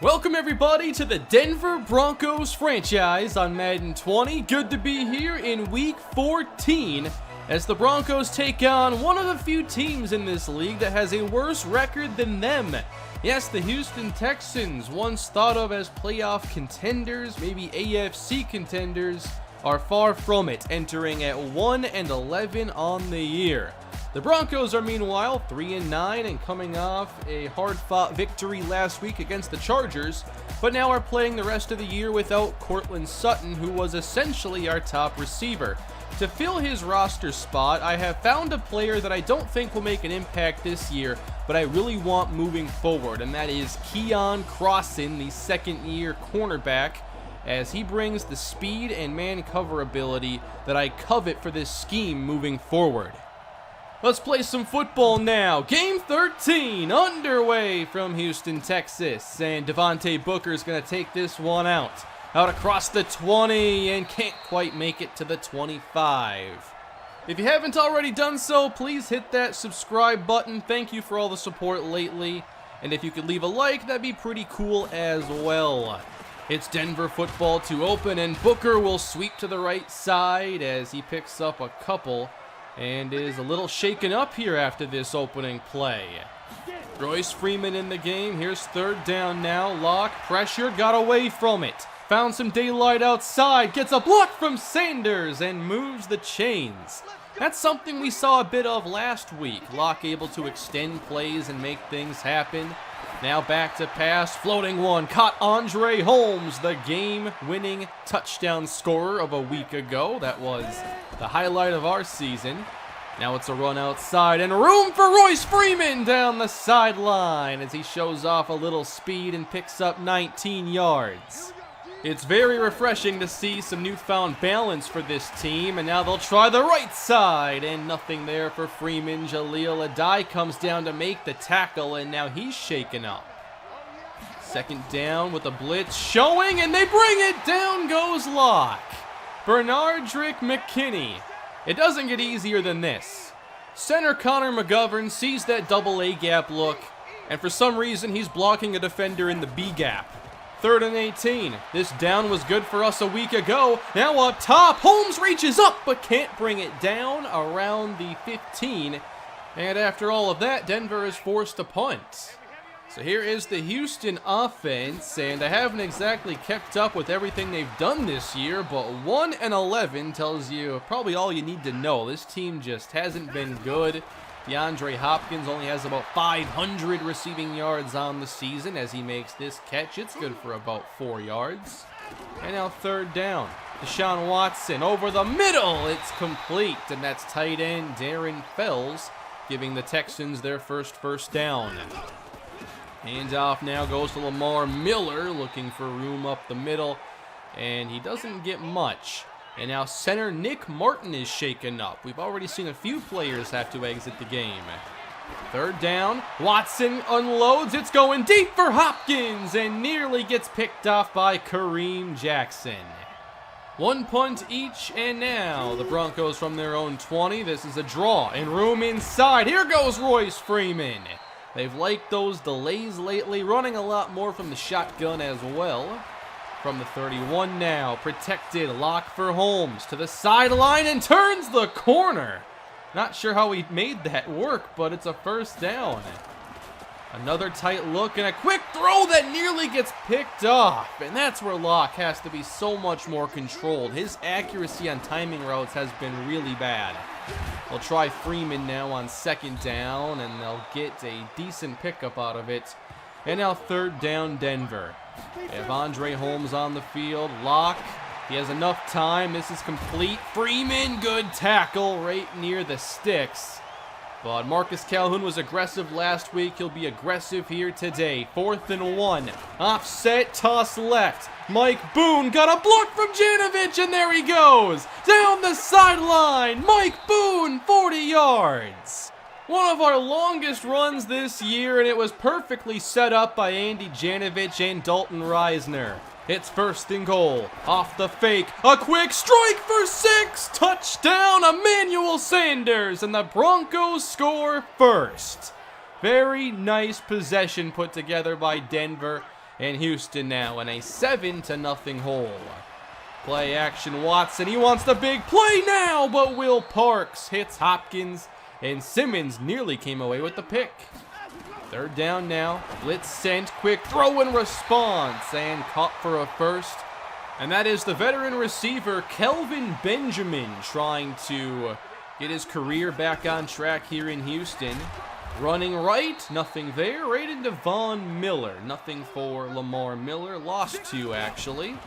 Welcome everybody to the Denver Broncos franchise on Madden 20. Good to be here in Week 14 as the Broncos take on one of the few teams in this league that has a worse record than them. Yes, the Houston Texans, once thought of as playoff contenders, maybe AFC contenders, are far from it, entering at 1-11 on the year. The Broncos are meanwhile 3-9 and coming off a hard-fought victory last week against the Chargers, but now are playing the rest of the year without Courtland Sutton, who was essentially our top receiver. To fill his roster spot, I have found a player that I don't think will make an impact this year, but I really want moving forward, and that is Keon Crossan, the second-year cornerback, as he brings the speed and man cover ability that I covet for this scheme moving forward. Let's play some football now. Game 13 underway from Houston, Texas. And Devontae Booker's going to take this one out across the 20 and can't quite make it to the 25. If you haven't already done so, please hit that subscribe button. Thank you for all the support lately. And if you could leave a like, that'd be pretty cool as well. It's Denver football to open, and Booker will sweep to the right side as he picks up a couple and is a little shaken up here after this opening play. Royce Freeman in the game. Here's third down now. Lock, pressure, got away from it. Found some daylight outside, gets a block from Sanders and moves the chains. That's something we saw a bit of last week. Lock able to extend plays and make things happen. Now back to pass, floating one, caught Andre Holmes, the game-winning touchdown scorer of a week ago. That was the highlight of our season. Now it's a run outside and room for Royce Freeman down the sideline as he shows off a little speed and picks up 19 yards. It's very refreshing to see some newfound balance for this team, and now they'll try the right side, and nothing there for Freeman. Jaleel Adai comes down to make the tackle, and now he's shaken up. Second down with a blitz showing, and they bring it. Down goes Locke. Bernardrick McKinney. It doesn't get easier than this. Center Connor McGovern sees that double A gap look, and for some reason he's blocking a defender in the B gap. 3rd and 18. This down was good for us a week ago. Now up top, Holmes reaches up but can't bring it down around the 15. And after all of that, Denver is forced to punt. So here is the Houston offense, and I haven't exactly kept up with everything they've done this year, but 1-11 tells you probably all you need to know. This team just hasn't been good. DeAndre Hopkins only has about 500 receiving yards on the season as he makes this catch. It's good for about 4 yards. And now third down. Deshaun Watson over the middle. It's complete, and that's tight end Darren Fells giving the Texans their first down. Handoff now goes to Lamar Miller looking for room up the middle, and he doesn't get much. And now center Nick Martin is shaken up. We've already seen a few players have to exit the game. Third down, Watson unloads. It's going deep for Hopkins and nearly gets picked off by Kareem Jackson. One punt each, and now the Broncos from their own 20. This is a draw and room inside. Here goes Royce Freeman. They've liked those delays lately, running a lot more from the shotgun as well. From the 31 now, protected, Lock for Holmes, to the sideline and turns the corner. Not sure how he made that work, but it's a first down. Another tight look and a quick throw that nearly gets picked off. And that's where Lock has to be so much more controlled. His accuracy on timing routes has been really bad. They'll try Freeman now on second down, and they'll get a decent pickup out of it. And now third down, Denver. They have Andre Holmes on the field. Lock, he has enough time. This is complete. Freeman, good tackle right near the sticks. But Marcus Calhoun was aggressive last week. He'll be aggressive here today. 4th and 1. Offset, toss left. Mike Boone got a block from Janovich, and there he goes. Down the sideline. Mike Boone, 40 yards. One of our longest runs this year, and it was perfectly set up by Andy Janovich and Dalton Reisner. It's 1st and goal. Off the fake. A quick strike for 6. Touchdown, Emmanuel Sanders, and the Broncos score first. Very nice possession put together by Denver. And Houston now in a 7-0 hole. Play action Watson. He wants the big play now, but Will Parks hits Hopkins, and Simmons nearly came away with the pick. Third down now. Blitz sent. Quick throw in response, and caught for a first. And that is the veteran receiver, Kelvin Benjamin, trying to get his career back on track here in Houston. Running right, nothing there. Right into Von Miller. Nothing for Lamar Miller. Lost 2, actually.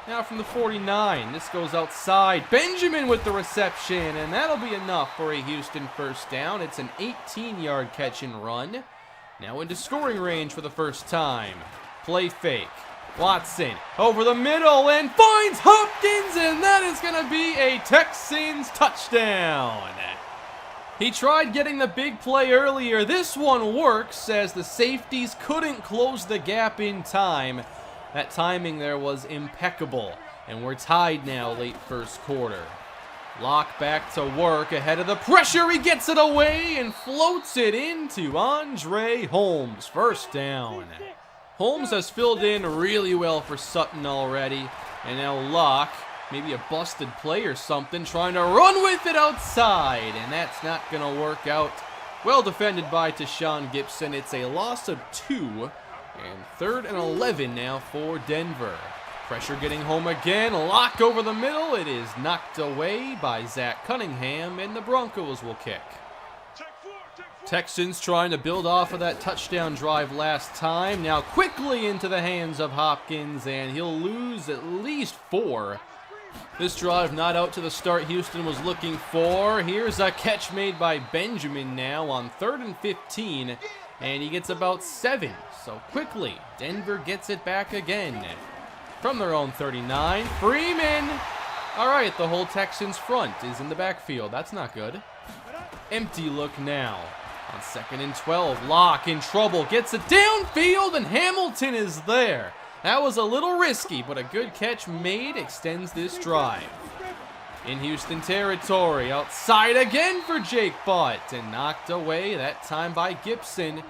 Now from the 49, this goes outside. Benjamin with the reception, and that'll be enough for a Houston first down. It's an 18-yard catch and run. Now into scoring range for the first time. Play fake. Watson over the middle and finds Hopkins, and that is going to be a Texans touchdown. He tried getting the big play earlier. This one works as the safeties couldn't close the gap in time. That timing there was impeccable, and we're tied now late first quarter. Lock back to work ahead of the pressure. He gets it away and floats it into Andre Holmes. First down. Holmes has filled in really well for Sutton already, and now Locke, maybe a busted play or something, trying to run with it outside, and that's not going to work out. Well defended by Tashawn Gibson. It's a loss of 2. And 3rd and 11 now for Denver. Pressure getting home again. Lock over the middle. It is knocked away by Zach Cunningham, and the Broncos will kick. Texans trying to build off of that touchdown drive last time. Now quickly into the hands of Hopkins, and he'll lose at least 4. This drive not out to the start Houston was looking for. Here's a catch made by Benjamin now on 3rd and 15. And he gets about 7. So quickly, Denver gets it back again. From their own 39, Freeman. All right, the whole Texans front is in the backfield. That's not good. Empty look now. On 2nd and 12, Locke in trouble. Gets it downfield, and Hamilton is there. That was a little risky, but a good catch made extends this drive. In Houston territory, outside again for Jake Butt, and knocked away that time by Gibson.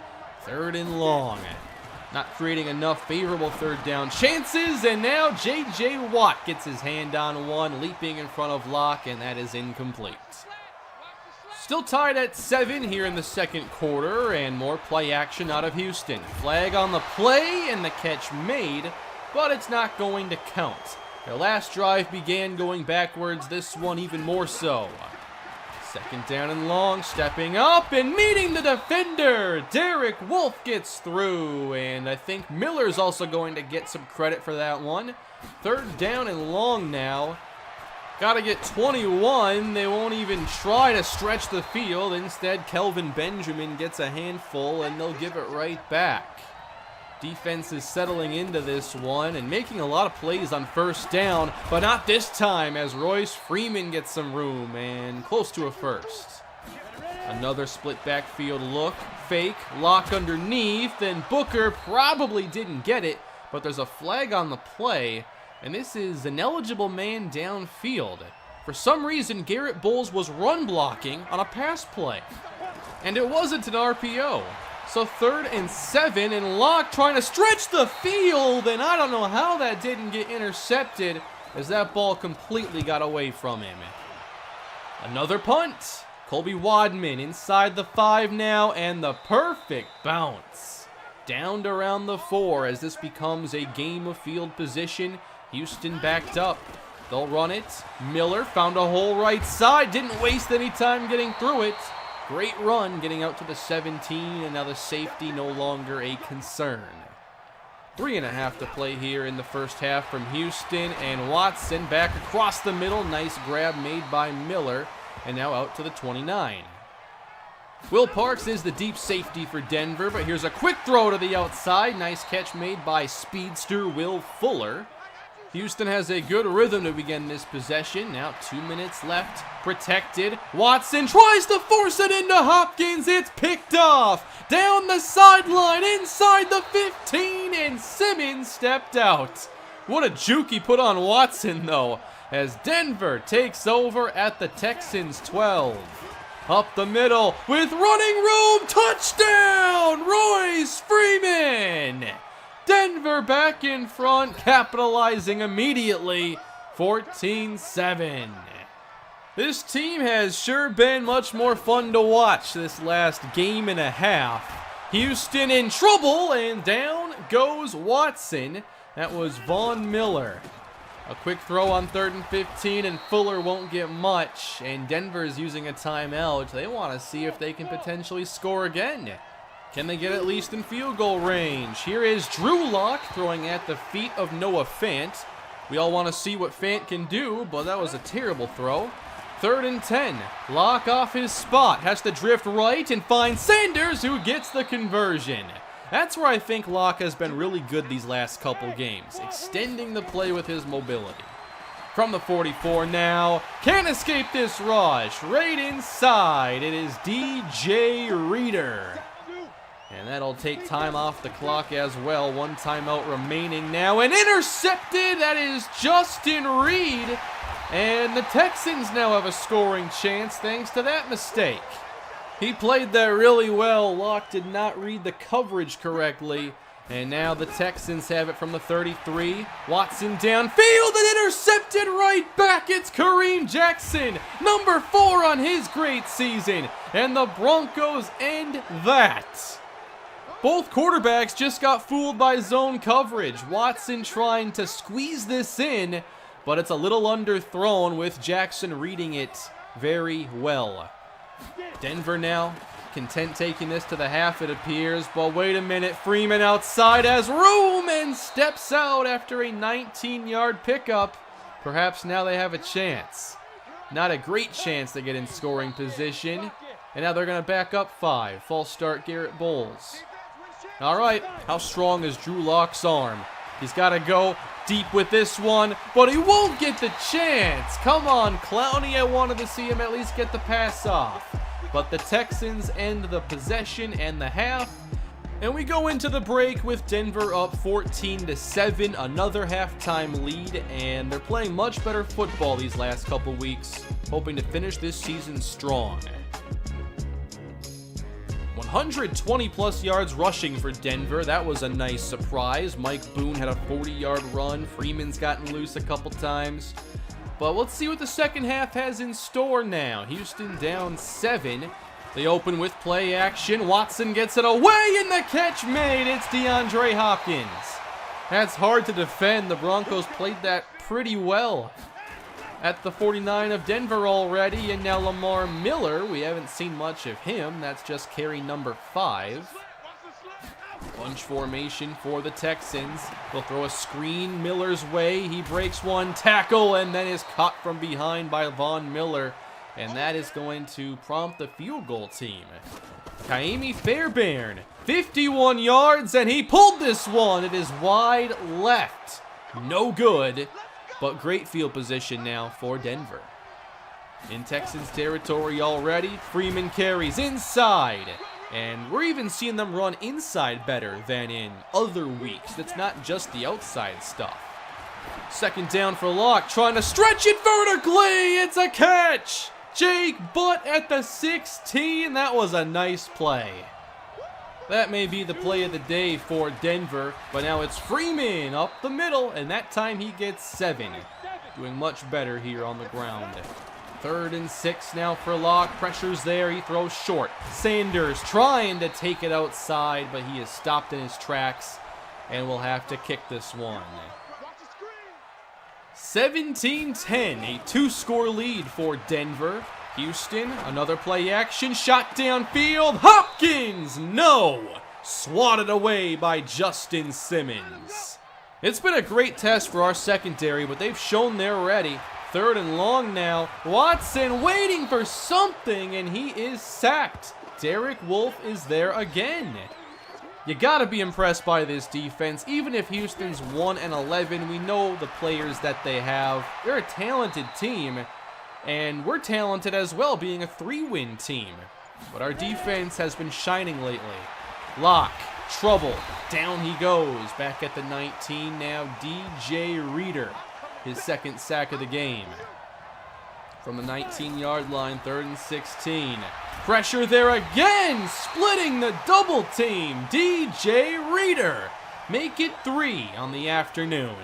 3rd and long. Not creating enough favorable 3rd down chances, and now J.J. Watt gets his hand on one, leaping in front of Locke, and that is incomplete. Still tied at 7 here in the 2nd quarter, and more play action out of Houston. Flag on the play, and the catch made, but it's not going to count. Their last drive began going backwards, this one even more so. 2nd down and long, stepping up and meeting the defender. Derek Wolfe gets through, and I think Miller's also going to get some credit for that one. 3rd down and long now. Got to get 21. They won't even try to stretch the field. Instead, Kelvin Benjamin gets a handful, and they'll give it right back. Defense is settling into this one and making a lot of plays on 1st down, but not this time as Royce Freeman gets some room and close to a first. Another split backfield look, fake, Lock underneath, and Booker probably didn't get it, but there's a flag on the play, and this is an eligible man downfield. For some reason, Garrett Bowles was run blocking on a pass play, and it wasn't an RPO. So 3rd and 7, and Locke trying to stretch the field, and I don't know how that didn't get intercepted as that ball completely got away from him. Another punt. Colby Wadman inside the 5 now, and the perfect bounce. Down to around the 4 as this becomes a game of field position. Houston backed up. They'll run it. Miller found a hole right side, didn't waste any time getting through it. Great run getting out to the 17, and now the safety no longer a concern. 3.5 to play here in the first half from Houston, and Watson back across the middle. Nice grab made by Miller, and now out to the 29. Will Parks is the deep safety for Denver, but here's a quick throw to the outside. Nice catch made by speedster Will Fuller. Houston has a good rhythm to begin this possession. Now 2 minutes left, protected. Watson tries to force it into Hopkins. It's picked off. Down the sideline, inside the 15, and Simmons stepped out. What a juke he put on Watson, though, as Denver takes over at the Texans 12. Up the middle with running room. Touchdown, Royce Freeman. Denver back in front, capitalizing immediately, 14-7. This team has sure been much more fun to watch this last game and a half. Houston in trouble, and down goes Watson. That was Von Miller. A quick throw on 3rd and 15, and Fuller won't get much. And Denver is using a timeout. They want to see if they can potentially score again. Can they get at least in field goal range? Here is Drew Lock throwing at the feet of Noah Fant. We all want to see what Fant can do, but that was a terrible throw. 3rd and 10. Lock off his spot. Has to drift right and find Sanders, who gets the conversion. That's where I think Lock has been really good these last couple games, extending the play with his mobility. From the 44 now, can't escape this rush. Right inside, it is DJ Reader. And that'll take time off the clock as well. 1 timeout remaining now, and intercepted. That is Justin Reed. And the Texans now have a scoring chance thanks to that mistake. He played that really well. Locke did not read the coverage correctly. And now the Texans have it from the 33. Watson downfield and intercepted right back. It's Kareem Jackson, number 4 on his great season. And the Broncos end that. Both quarterbacks just got fooled by zone coverage. Watson trying to squeeze this in, but it's a little underthrown with Jackson reading it very well. Denver now content taking this to the half, it appears, but wait a minute, Freeman outside has room and steps out after a 19-yard pickup. Perhaps now they have a chance. Not a great chance to get in scoring position, and now they're going to back up 5. False start Garrett Bowles. All right, how strong is Drew Lock's arm? He's got to go deep with this one, but he won't get the chance. Come on, Clowney, I wanted to see him at least get the pass off. But the Texans end the possession and the half, and we go into the break with Denver up 14-7, another halftime lead, and they're playing much better football these last couple weeks, hoping to finish this season strong. 120 plus yards rushing for Denver. That was a nice surprise. Mike Boone had a 40-yard run. Freeman's gotten loose a couple times. But let's see what the second half has in store now. Houston down 7. They open with play action. Watson gets it away and the catch made. It's DeAndre Hopkins. That's hard to defend. The Broncos played that pretty well at the 49 of Denver already, and now Lamar Miller, we haven't seen much of him. That's just carry number 5. Bunch formation for the Texans. They'll throw a screen Miller's way. He breaks one tackle and then is caught from behind by Von Miller, and that is going to prompt the field goal team. Kaimi Fairbairn, 51 yards, and he pulled this one. It is wide left. No good. But great field position now for Denver. In Texans territory already, Freeman carries inside. And we're even seeing them run inside better than in other weeks. That's not just the outside stuff. Second down for Locke, trying to stretch it vertically. It's a catch. Jake Butt at the 16. That was a nice play. That may be the play of the day for Denver, but now it's Freeman up the middle, and that time he gets 7. Doing much better here on the ground. 3rd and 6 now for Locke. Pressure's there. He throws short. Sanders trying to take it outside, but he is stopped in his tracks, and will have to kick this one. 17-10, a 2-score lead for Denver. Houston, another play action, shot downfield, Hopkins, no! Swatted away by Justin Simmons. It's been a great test for our secondary, but they've shown they're ready. 3rd and long now, Watson waiting for something, and he is sacked. Derek Wolfe is there again. You gotta be impressed by this defense. Even if Houston's 1-11, we know the players that they have. They're a talented team. And we're talented as well, being a 3-win team. But our defense has been shining lately. Locke, trouble, down he goes. Back at the 19 now, DJ Reader. His 2nd sack of the game. From the 19-yard line, 3rd and 16. Pressure there again, splitting the double team. DJ Reader make it 3 on the afternoon.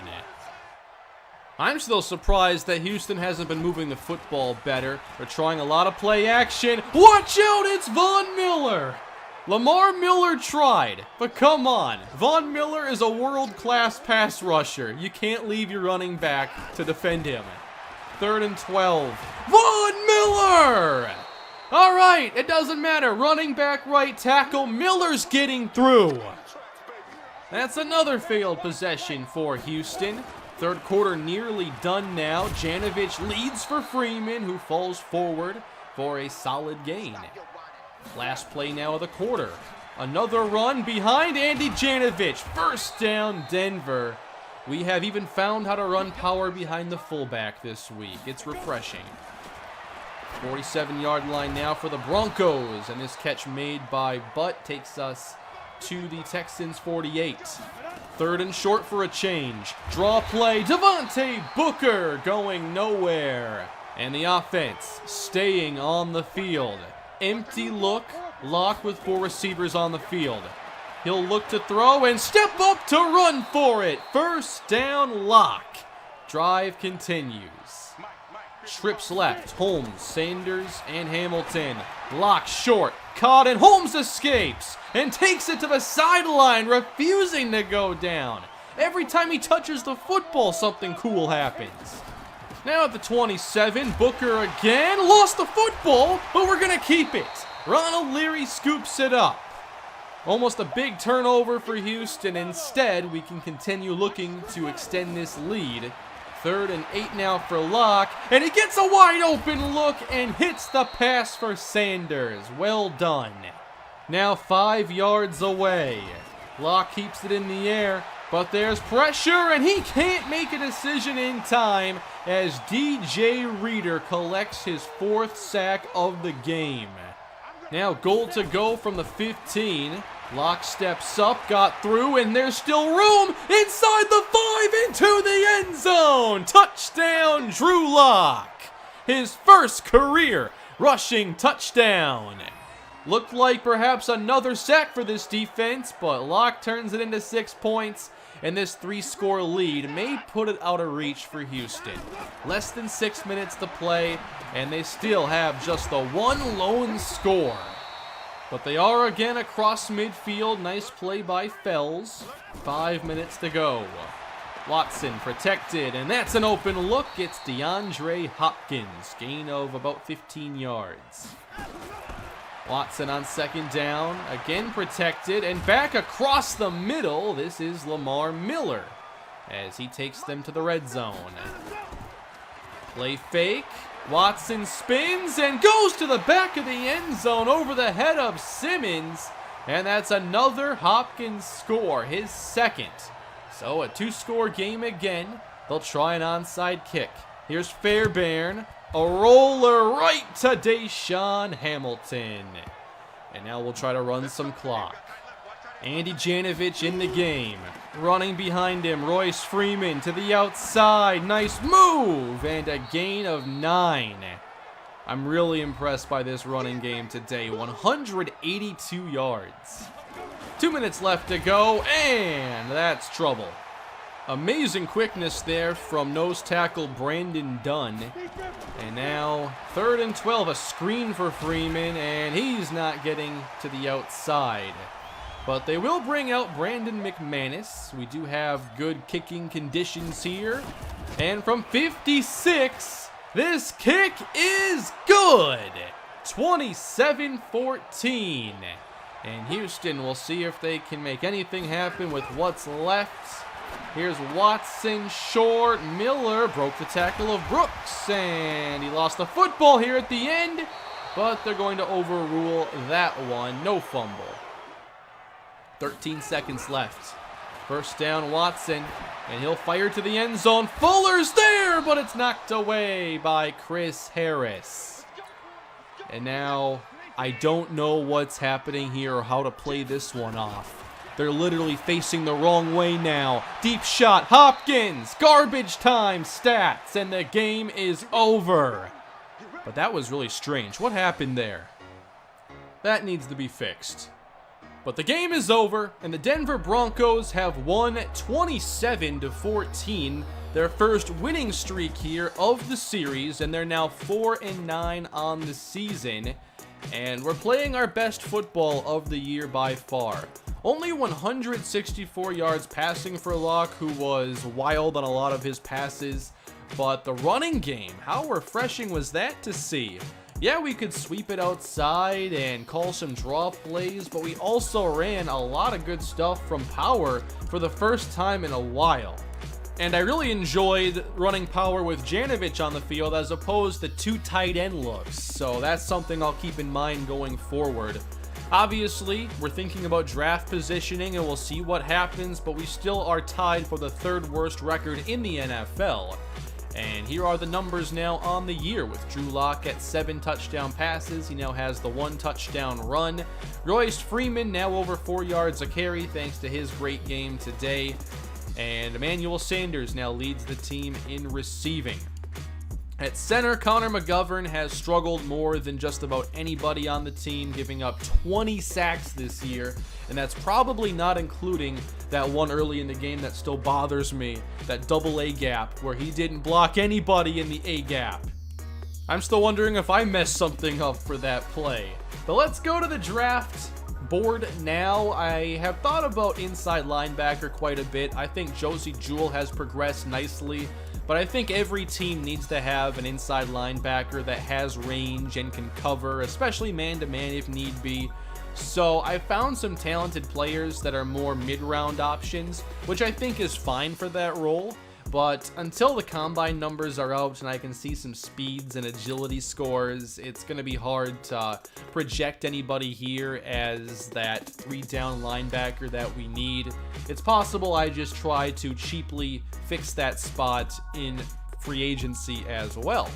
I'm still surprised that Houston hasn't been moving the football better. They're trying a lot of play action. Watch out, it's Von Miller! Lamar Miller tried, but come on. Von Miller is a world-class pass rusher. You can't leave your running back to defend him. 3rd and 12. Von Miller! All right, it doesn't matter. Running back right tackle. Miller's getting through. That's another failed possession for Houston. 3rd quarter nearly done now. Janovich leads for Freeman, who falls forward for a solid gain. Last play now of the quarter. Another run behind Andy Janovich. First down, Denver. We have even found how to run power behind the fullback this week. It's refreshing. 47-yard line now for the Broncos, and this catch made by Butt takes us to the Texans 48. 3rd and short for a change. Draw play, Devontae Booker going nowhere. And the offense staying on the field. Empty look, Lock with 4 receivers on the field. He'll look to throw and step up to run for it. First down, Lock. Drive continues. Trips left, Holmes, Sanders, and Hamilton. Lock short, caught, and Holmes escapes and takes it to the sideline, refusing to go down. Every time he touches the football, something cool happens. Now at the 27, Booker again, lost the football, but we're gonna keep it. Ronald Leary scoops it up. Almost a big turnover for Houston. Instead, we can continue looking to extend this lead. 3rd and 8 now for Locke, and he gets a wide open look and hits the pass for Sanders. Well done. Now 5 yards away. Locke keeps it in the air, but there's pressure, and he can't make a decision in time as DJ Reader collects his 4th sack of the game. Now goal to go from the 15. Locke steps up, got through, and there's still room inside the 5 into the end zone. Touchdown, Drew Lock. His first career rushing touchdown. Looked like perhaps another sack for this defense, but Locke turns it into 6 points, and this 3-score lead may put it out of reach for Houston. Less than 6 minutes to play, and they still have just the one lone score. But they are again across midfield. Nice play by Fells. 5 minutes to go. Watson protected, and that's an open look. It's DeAndre Hopkins. Gain of about 15 yards. Watson on 2nd down. Again protected, and back across the middle. This is Lamar Miller as he takes them to the red zone. Play fake. Watson spins and goes to the back of the end zone over the head of Simmons. And that's another Hopkins score, his 2nd. So a 2-score game again. They'll try an onside kick. Here's Fairbairn. A roller right to Deshaun Hamilton. And now we'll try to run some clock. Andy Janovich in the game. Running behind him, Royce Freeman to the outside. Nice move, and a gain of 9. I'm really impressed by this running game today. 182 yards. 2 minutes left to go, and that's trouble. Amazing quickness there from nose tackle Brandon Dunn. And now 3rd and 12, a screen for Freeman, and he's not getting to the outside. But they will bring out Brandon McManus. We do have good kicking conditions here. And from 56, this kick is good. 27-14. And Houston will see if they can make anything happen with what's left. Here's Watson short. Miller broke the tackle of Brooks, and he lost the football here at the end. But they're going to overrule that one. No fumble. 13 seconds left. First down, Watson, and he'll fire to the end zone. Fuller's there, but it's knocked away by Chris Harris. And now I don't know what's happening here or how to play this one off. They're literally facing the wrong way now. Deep shot, Hopkins, garbage time stats, and the game is over. But that was really strange. What happened there? That needs to be fixed. But the game is over, and the Denver Broncos have won 27-14, their first winning streak here of the series, and they're now 4-9 on the season. And we're playing our best football of the year by far. Only 164 yards passing for Locke, who was wild on a lot of his passes. But the running game, how refreshing was that to see? Yeah, we could sweep it outside and call some draw plays, but we also ran a lot of good stuff from power for the first time in a while. And I really enjoyed running power with Janovich on the field as opposed to 2 tight end looks, so that's something I'll keep in mind going forward. Obviously, we're thinking about draft positioning and we'll see what happens, but we still are tied for the 3rd worst record in the NFL. And here are the numbers now on the year, with Drew Lock at 7 touchdown passes. He now has the 1 touchdown run. Royce Freeman now over 4 yards a carry thanks to his great game today. And Emmanuel Sanders now leads the team in receiving. At center, Connor McGovern has struggled more than just about anybody on the team, giving up 20 sacks this year, and that's probably not including that one early in the game that still bothers me, that double A gap, where he didn't block anybody in the A gap. I'm still wondering if I messed something up for that play. But let's go to the draft board now. I have thought about inside linebacker quite a bit. I think Josie Jewell has progressed nicely, but I think every team needs to have an inside linebacker that has range and can cover, especially man-to-man if need be. So I found some talented players that are more mid-round options, which I think is fine for that role. But until the combine numbers are out and I can see some speeds and agility scores, it's going to be hard to project anybody here as that 3-down linebacker that we need. It's possible I just try to cheaply fix that spot in free agency as well.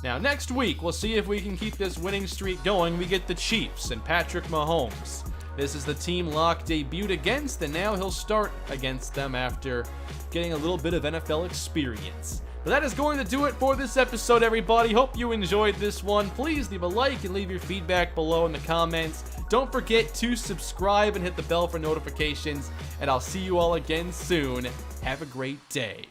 Now, next week, we'll see if we can keep this winning streak going. We get the Chiefs and Patrick Mahomes. This is the team Locke debuted against, and now he'll start against them after getting a little bit of NFL experience. But that is going to do it for this episode, everybody. Hope you enjoyed this one. Please leave a like and leave your feedback below in the comments. Don't forget to subscribe and hit the bell for notifications, and I'll see you all again soon. Have a great day.